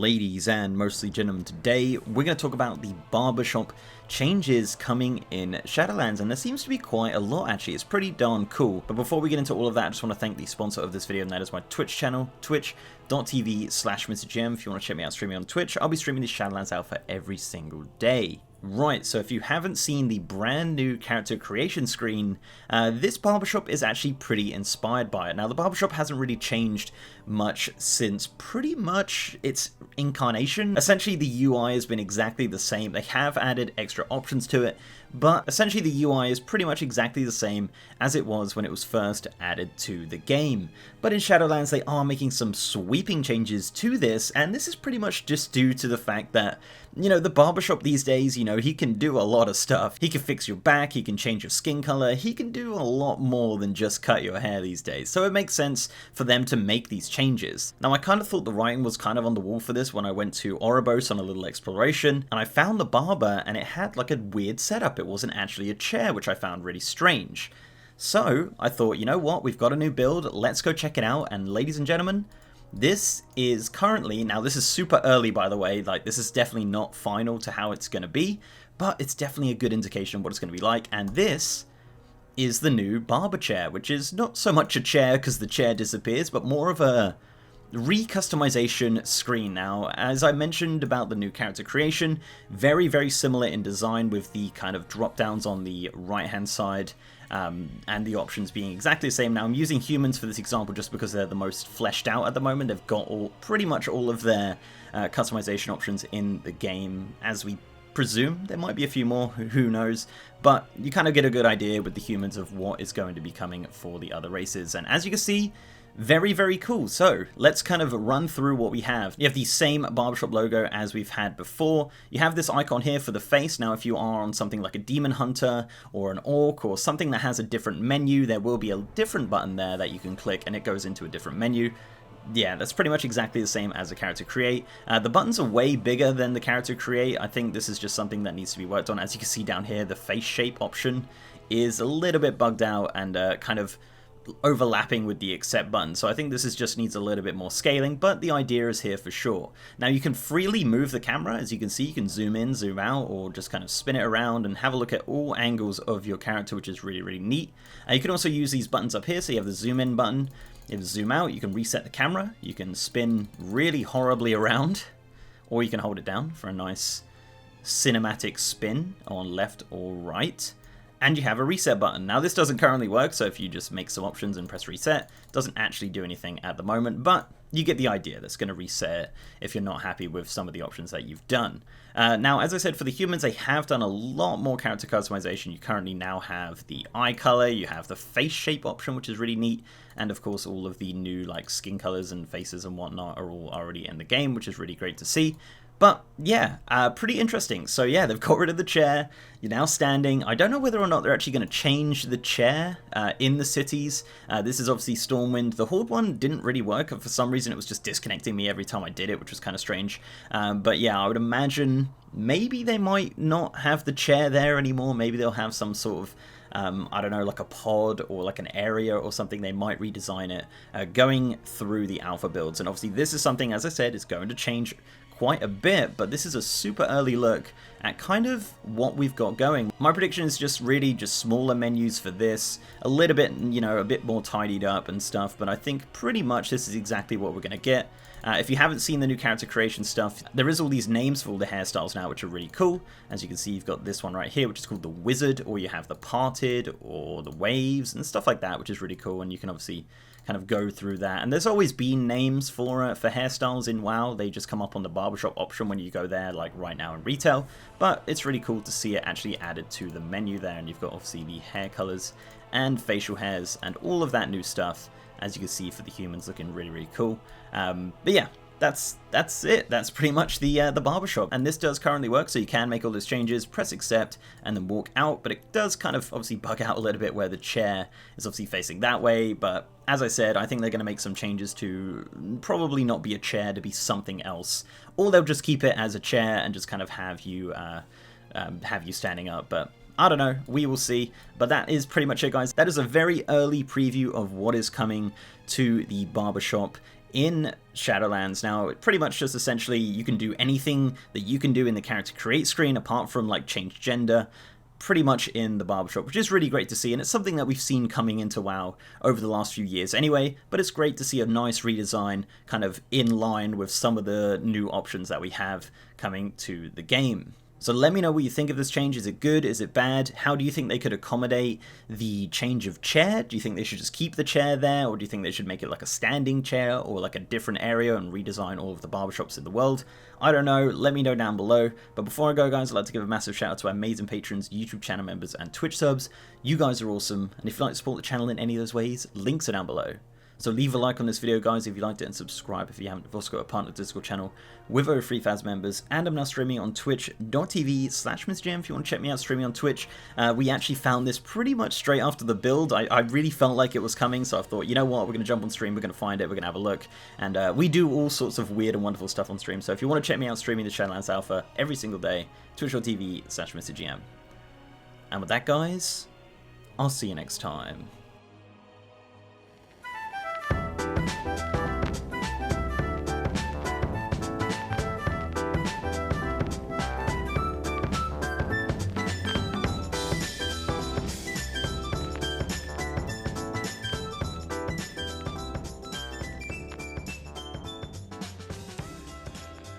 ladies and mostly gentlemen, today we're going to talk about the barbershop changes coming in Shadowlands, and there seems to be quite a lot actually. It's pretty darn cool. But before we get into all of that, I just want to thank the sponsor of this video, and that is my Twitch channel, twitch.tv/MrGM. If you want to check me out streaming on Twitch, I'll be streaming the Shadowlands alpha every single day. Right, so if you haven't seen the brand new character creation screen, this barbershop is actually pretty inspired by it. Now, the barbershop hasn't really changed much since pretty much its incarnation. Essentially, the UI has been exactly the same. They have added extra options to it, but essentially the UI is pretty much exactly the same as it was when it was first added to the game. But in Shadowlands, they are making some sweeping changes to this, and this is pretty much just due to the fact that, you know, the barbershop these days, you know, he can do a lot of stuff. He can fix your back, he can change your skin color, he can do a lot more than just cut your hair these days. So it makes sense for them to make these changes. Now, I kind of thought the writing was kind of on the wall for this when I went to Oribos on a little exploration, and I found the barber, and it had like a weird setup. It wasn't actually a chair, which I found really strange. So I thought, you know what, we've got a new build, let's go check it out. And ladies and gentlemen, this is currently, now this is super early by the way, like this is definitely not final to how it's going to be, but it's definitely a good indication of what it's going to be like. And this is the new barber chair, which is not so much a chair because the chair disappears, but more of a recustomization screen. Now, as I mentioned about the new character creation, very, very similar in design with the kind of drop downs on the right hand side, and the options being exactly the same. Now, I'm using humans for this example just because they're the most fleshed out at the moment. They've got pretty much all of their customization options in the game, as we presume. There might be a few more, who knows, but you kind of get a good idea with the humans of what is going to be coming for the other races. And as you can see, very, very cool. So let's kind of run through what we have. You have the same barbershop logo as we've had before. You have this icon here for the face. Now, if you are on something like a demon hunter or an orc or something that has a different menu, there will be a different button there that you can click and it goes into a different menu. Yeah, that's pretty much exactly the same as a character create. The buttons are way bigger than the character create. I think this is just something that needs to be worked on. As you can see down here, the face shape option is a little bit bugged out and kind of overlapping with the accept button, so I think this just needs a little bit more scaling, but the idea is here for sure. Now, you can freely move the camera. As you can see, you can zoom in, zoom out, or just kind of spin it around and have a look at all angles of your character, which is really, really neat. You can also use these buttons up here, so you have the zoom in button, you have the zoom out, you can reset the camera, you can spin really horribly around, or you can hold it down for a nice cinematic spin on left or right. And you have a reset button. Now, this doesn't currently work, so if you just make some options and press reset, it doesn't actually do anything at the moment, but you get the idea. That's going to reset it if you're not happy with some of the options that you've done. Now, as I said, for the humans, they have done a lot more character customization. You currently now have the eye color, you have the face shape option, which is really neat, and of course, all of the new like skin colors and faces and whatnot are all already in the game, which is really great to see. But yeah, pretty interesting. So yeah, they've got rid of the chair. You're now standing. I don't know whether or not they're actually going to change the chair in the cities. This is obviously Stormwind. The Horde one didn't really work. For some reason, it was just disconnecting me every time I did it, which was kind of strange. But yeah, I would imagine maybe they might not have the chair there anymore. Maybe they'll have some sort of I don't know, like a pod or like an area or something. They might redesign it going through the alpha builds. And obviously this is something, as I said, is going to change quite a bit, but this is a super early look at kind of what we've got going. My prediction is just really just smaller menus for this, a little bit, you know, a bit more tidied up and stuff, but I think pretty much this is exactly what we're going to get. If you haven't seen the new character creation stuff, there is all these names for all the hairstyles now, which are really cool. As you can see, you've got this one right here, which is called the Wizard, or you have the Parted, or the Waves, and stuff like that, which is really cool, and you can obviously kind of go through that. And there's always been names for hairstyles in WoW. They just come up on the barbershop option when you go there, like right now in retail. But it's really cool to see it actually added to the menu there, and you've got obviously the hair colors and facial hairs and all of that new stuff, as you can see for the humans, looking really, really cool. But yeah, that's it. That's pretty much the barbershop. And this does currently work, so you can make all those changes, press accept, and then walk out. But it does kind of obviously bug out a little bit where the chair is obviously facing that way. But as I said, I think they're going to make some changes to probably not be a chair, to be something else. Or they'll just keep it as a chair and just kind of have you standing up. But I don't know, we will see. But that is pretty much it, guys. That is a very early preview of what is coming to the barbershop in Shadowlands. Now, pretty much just essentially you can do anything that you can do in the character create screen apart from like change gender, pretty much in the Barber Shop, which is really great to see, and it's something that we've seen coming into WoW over the last few years anyway, but it's great to see a nice redesign kind of in line with some of the new options that we have coming to the game. So let me know what you think of this change. Is it good? Is it bad? How do you think they could accommodate the change of chair? Do you think they should just keep the chair there, or do you think they should make it like a standing chair or like a different area and redesign all of the barbershops in the world? I don't know. Let me know down below. But before I go, guys, I'd like to give a massive shout out to our amazing patrons, YouTube channel members, and Twitch subs. You guys are awesome. And if you'd like to support the channel in any of those ways, links are down below. So leave a like on this video, guys, if you liked it, and subscribe if you haven't. I've also got a partner Discord channel with over 3,000 members, and I'm now streaming on twitch.tv/MrGM if you want to check me out streaming on Twitch. We actually found this pretty much straight after the build. I really felt like it was coming, so I thought, you know what, we're going to jump on stream, we're going to find it, we're going to have a look. And we do all sorts of weird and wonderful stuff on stream, so if you want to check me out streaming the Shadowlands Alpha every single day, twitch.tv/MrGM. And with that, guys, I'll see you next time.